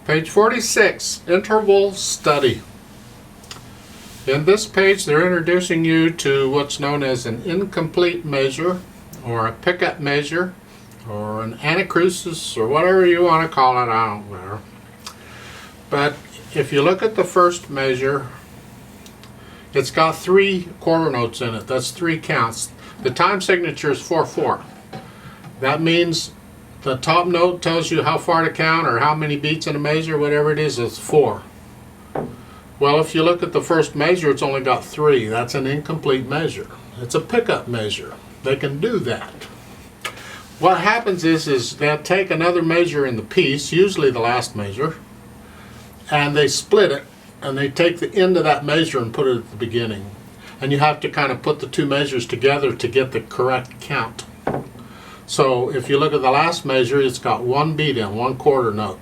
Page 46, Interval Study. In this page, they're introducing you to what's known as an incomplete measure, or a pickup measure, or an anacrusis, or whatever you want to call it, I don't care. But if you look at the first measure, it's got 3 quarter notes in it. That's 3 counts. The time signature is 4/4. That means the top note tells you how far to count or how many beats in a measure, whatever it is, it's 4. Well, if you look at the first measure, it's only got 3. That's an incomplete measure. It's a pickup measure. They can do that. What happens is they'll take another measure in the piece, usually the last measure, and they split it, and they take the end of that measure and put it at the beginning. And you have to kind of put the 2 measures together to get the correct count. So if you look at the last measure, it's got 1 beat in, 1 quarter note.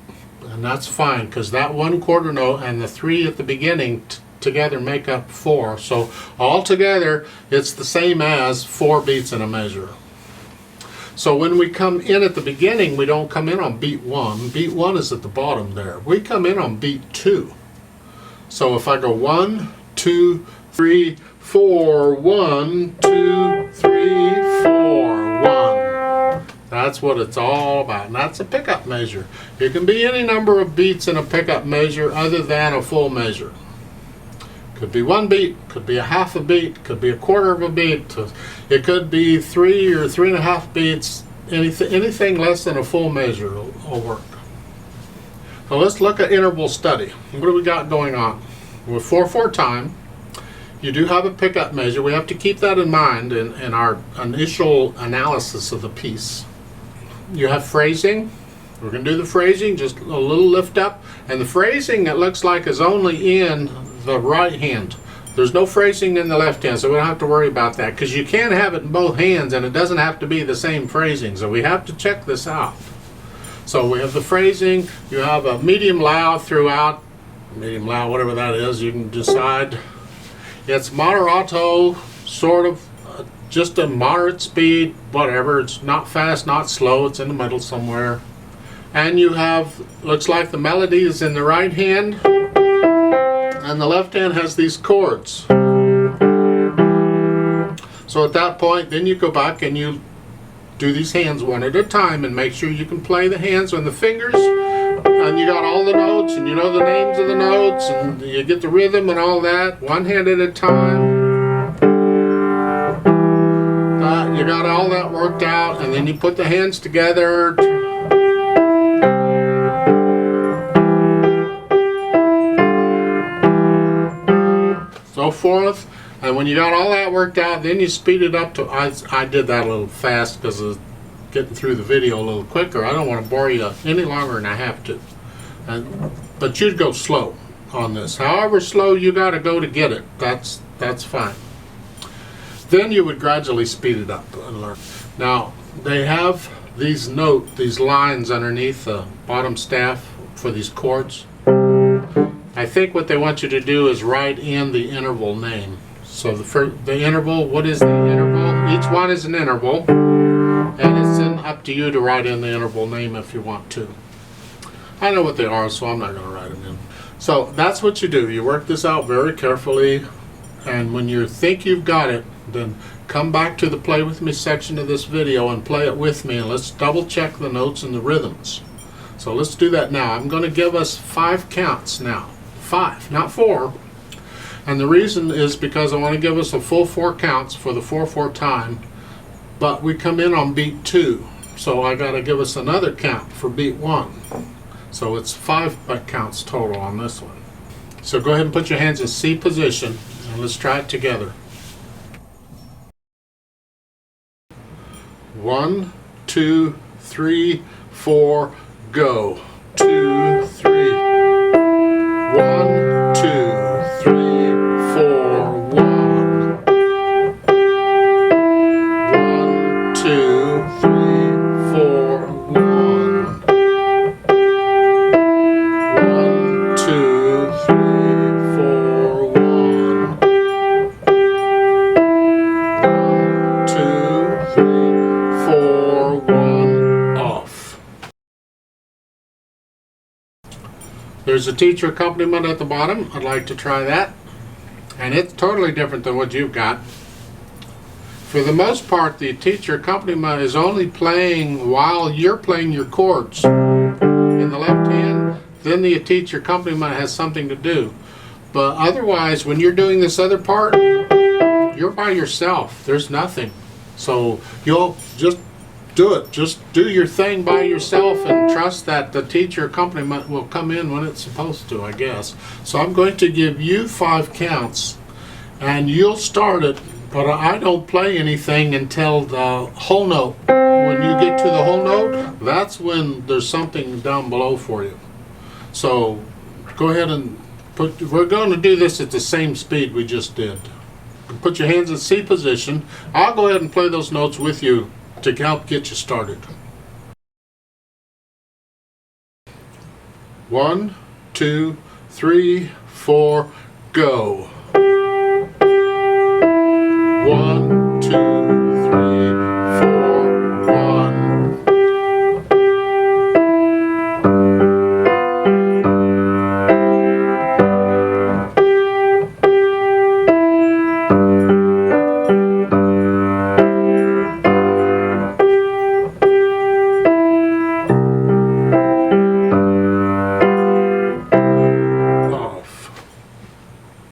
And that's fine, because that 1 quarter note and the 3 at the beginning together make up 4. So altogether, it's the same as 4 beats in a measure. So when we come in at the beginning, we don't come in on beat 1. Beat 1 is at the bottom there. We come in on beat 2. So if I go 1, 2, 3, 4, 1, 2, 3, 4, 1. That's what it's all about, and that's a pickup measure. It can be any number of beats in a pickup measure other than a full measure. Could be 1 beat, could be a half a beat, could be a quarter of a beat. It could be 3 or 3.5 beats. Anything less than a full measure will work. So let's look at interval study. What do we got going on? With 4/4 time, you do have a pickup measure. We have to keep that in mind in our initial analysis of the piece. You have phrasing. We're going to do the phrasing, just a little lift up. And the phrasing, it looks like, is only in the right hand. There's no phrasing in the left hand, so we don't have to worry about that, because you can have it in both hands and it doesn't have to be the same phrasing. So we have to check this out. So we have the phrasing. You have a medium loud throughout. Medium loud, whatever that is, you can decide. It's moderato, sort of just a moderate speed, whatever. It's not fast, not slow. It's in the middle somewhere. And you have, looks like the melody is in the right hand, and the left hand has these chords. So at that point, then you go back and you do these hands one at a time and make sure you can play the hands on the fingers, and you got all the notes and you know the names of the notes and you get the rhythm and all that, one hand at a time. You got all that worked out, and then you put the hands together. So forth. And when you got all that worked out, then you speed it up to, I did that a little fast because of getting through the video a little quicker. I don't want to bore you any longer than I have to. But you'd go slow on this. However slow you got to go to get it, that's fine. Then you would gradually speed it up and learn. Now, they have these lines underneath the bottom staff for these chords. I think what they want you to do is write in the interval name. So the interval, what is the interval? Each one is an interval, and it's up to you to write in the interval name if you want to. I know what they are, so I'm not going to write them in. So that's what you do. You work this out very carefully, and when you think you've got it, then come back to the play with me section of this video and play it with me, and let's double check the notes and the rhythms. So let's do that now. I'm going to give us 5 counts now. 5, not 4. And the reason is because I want to give us a full 4 counts for the 4/4 time, but we come in on beat 2. So I got to give us another count for beat 1. So it's 5 counts total on this one. So go ahead and put your hands in C position, and let's try it together. 1, 2, 3, 4, go. 2, 3. 1, 2, 3, 4, 1. 1, 2, 3, 4, 1. 1, 2, 3, 4, 1. 1, 2, 3, 4, 1, off. There's a teacher accompaniment at the bottom. I'd like to try that. And it's totally different than what you've got. For the most part, the teacher accompaniment is only playing while you're playing your chords in the left hand. Then the teacher accompaniment has something to do. But otherwise, when you're doing this other part, you're by yourself. There's nothing. So you'll just do it. Just do your thing by yourself and trust that the teacher accompaniment will come in when it's supposed to, I guess. So I'm going to give you 5 counts and you'll start it, but I don't play anything until the whole note. When you get to the whole note, that's when there's something down below for you. So go ahead and we're going to do this at the same speed we just did. Put your hands in C position. I'll go ahead and play those notes with you to help get you started. 1, 2, 3, 4, go. 1, 2, 3,